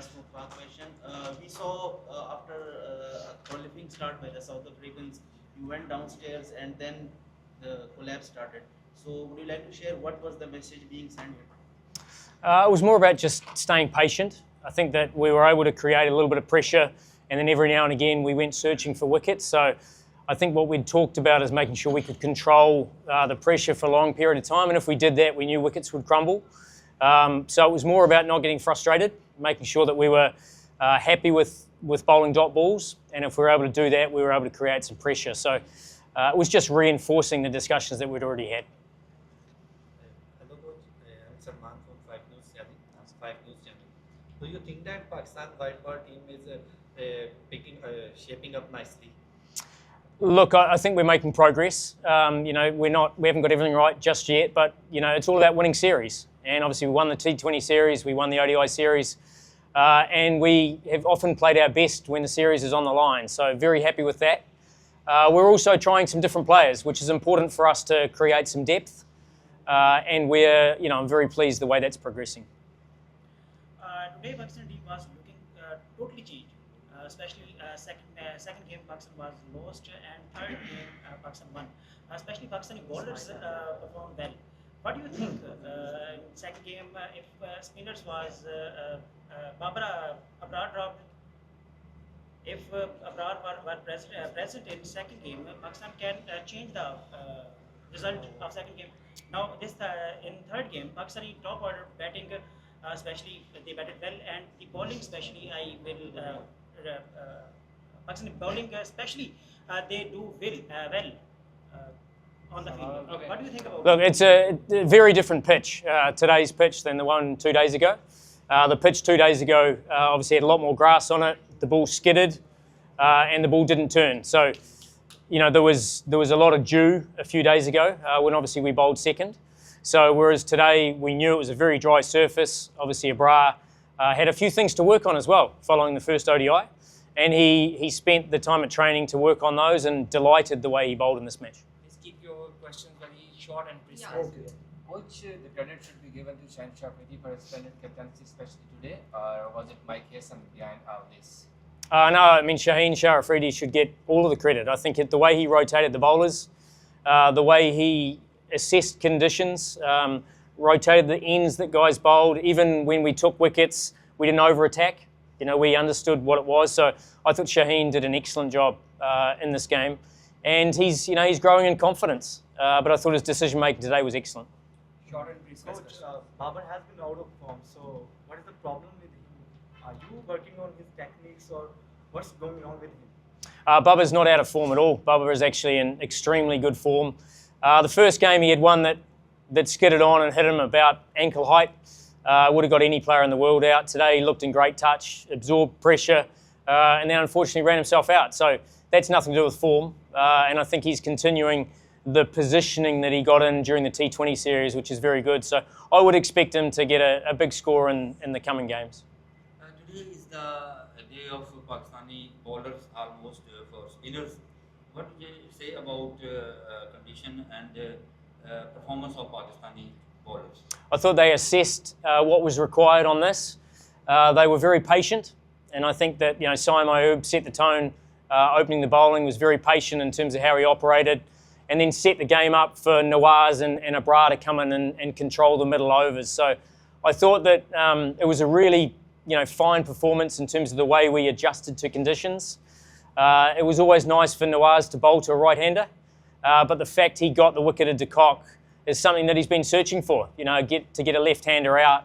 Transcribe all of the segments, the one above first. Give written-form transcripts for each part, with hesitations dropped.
ask one question. We saw after a qualifying start by the South Africans, you went downstairs and then the collapse started. So would you like to share what was the message being sent here? It was more about just staying patient. I think that we were able to create a little bit of pressure, and then every now and again we went searching for wickets. So I think what we'd talked about is making sure we could control the pressure for a long period of time, and if we did that, we knew wickets would crumble. So it was more about not getting frustrated, making sure that we were happy with bowling dot balls, and if we were able to do that, we were able to create some pressure. So it was just reinforcing the discussions that we'd already had. Hello, coach. I'm Salman from 5 News Channel. Do you think that Pakistan white ball team is shaping up nicely? Look, I think we're making progress. We haven't got everything right just yet, but it's all about winning series. And obviously, we won the T20 series, we won the ODI series, and we have often played our best when the series is on the line. So very happy with that. We're also trying some different players, which is important for us to create some depth. And I'm very pleased the way that's progressing. Today, Pakistan team was looking totally changed, especially second game Pakistan was lost and third game Pakistan won. Especially Pakistani bowlers performed well. What do you think second game if spinners was Abrar dropped? If Abrar were present in second game, Pakistan can change the result of second game. Now this in third game, Pakistani top order batting, especially they batted well, and the bowling especially Pakistani bowling especially they do well on the field. Okay. What do you think about? Look, it's a very different pitch, today's pitch, than the one 2 days ago. The pitch 2 days ago obviously had a lot more grass on it. The ball skidded, and the ball didn't turn. So, there was a lot of dew a few days ago when obviously we bowled second. So whereas today we knew it was a very dry surface, obviously Abrar had a few things to work on as well following the first ODI, and he spent the time at training to work on those, and delighted the way he bowled in this match. Please keep your questions very short and precise. Yeah. Okay. Coach, the credit should be given to Shaheen Shah Afridi for his splendid captaincy, especially today, or was it Mike Hesson behind all this? No, Shaheen Shah Afridi should get all of the credit. I think the way he rotated the bowlers, the way he assessed conditions, rotated the ends that guys bowled. Even when we took wickets, we didn't over-attack. We understood what it was. So I thought Shaheen did an excellent job in this game, and he's growing in confidence. But I thought his decision making today was excellent. Short and precise. Coach, Babar has been out of form. So what is the problem with him? Are you working on his techniques, or what's going on with him? Babar's not out of form at all. Babar is actually in extremely good form. The first game he had one that skidded on and hit him about ankle height. Would have got any player in the world out. Today he looked in great touch, absorbed pressure, and then unfortunately ran himself out. So that's nothing to do with form. And I think he's continuing the positioning that he got in during the T20 series, which is very good. So I would expect him to get a big score in the coming games. Today is the day of Pakistani bowlers almost for spinners. What do you say about condition and performance of Pakistani bowlers? I thought they assessed what was required on this. They were very patient, and I think that Saim Ayub set the tone opening the bowling, was very patient in terms of how he operated, and then set the game up for Nawaz and Abrar to come in and control the middle overs. So I thought that it was a really fine performance in terms of the way we adjusted to conditions. It was always nice for Nawaz to bowl to a right-hander, but the fact he got the wicket at de Kock is something that he's been searching for. To get a left-hander out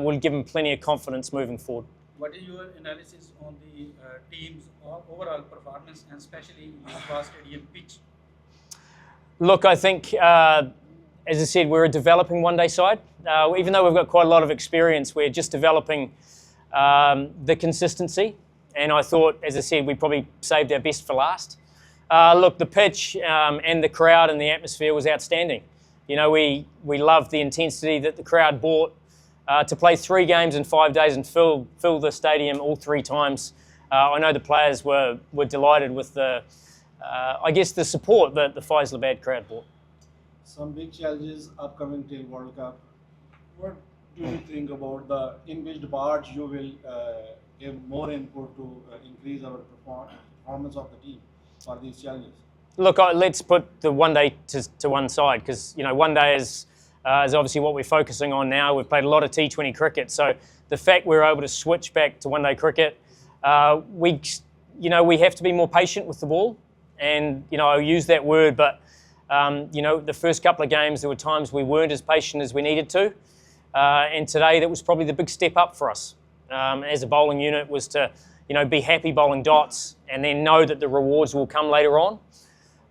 will give him plenty of confidence moving forward. What is your analysis on the team's overall performance, and especially the Vast Stadium pitch? Look, I think, as I said, we're a developing one-day side. Even though we've got quite a lot of experience, we're just developing the consistency. And I thought, as I said, we probably saved our best for last. Look, the pitch and the crowd and the atmosphere was outstanding. We loved the intensity that the crowd brought. To play 3 games in 5 days and fill the stadium all 3 times. I know the players were delighted with the support that the Faisalabad crowd brought. Some big challenges upcoming till World Cup. What do you think about the in which part you will give more input to increase our performance of the team for these challenges? Look, let's put the one day to one side, because one day is obviously what we're focusing on now. We've played a lot of T20 cricket, so the fact we're able to switch back to one day cricket, we have to be more patient with the ball, and I use that word, but the first couple of games there were times we weren't as patient as we needed to, and today that was probably the big step up for us as a bowling unit, was to be happy bowling dots and then know that the rewards will come later on.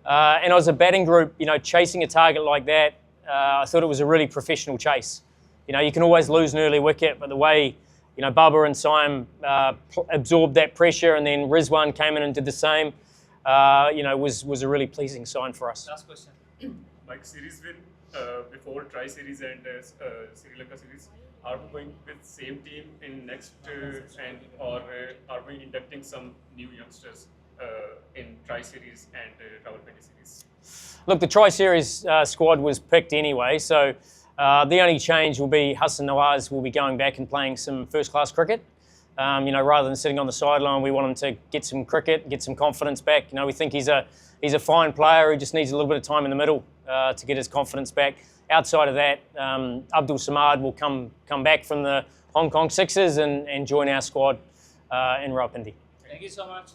And as a batting group, chasing a target like that, I thought it was a really professional chase. You can always lose an early wicket, but the way, Bubba and Saim absorbed that pressure, and then Rizwan came in and did the same, was a really pleasing sign for us. Last question. Like series win before tri-series and Sri Lanka series, are we going with same team in next or are we inducting some new youngsters in tri-series and Rawalpindi series? Look, the tri-series squad was picked anyway, so the only change will be Hesson will be going back and playing some first-class cricket. Rather than sitting on the sideline, we want him to get some cricket, get some confidence back. We think he's a fine player who just needs a little bit of time in the middle to get his confidence back. Outside of that, Abdul Samad will come back from the Hong Kong Sixers and join our squad in Rawalpindi. Thank you so much.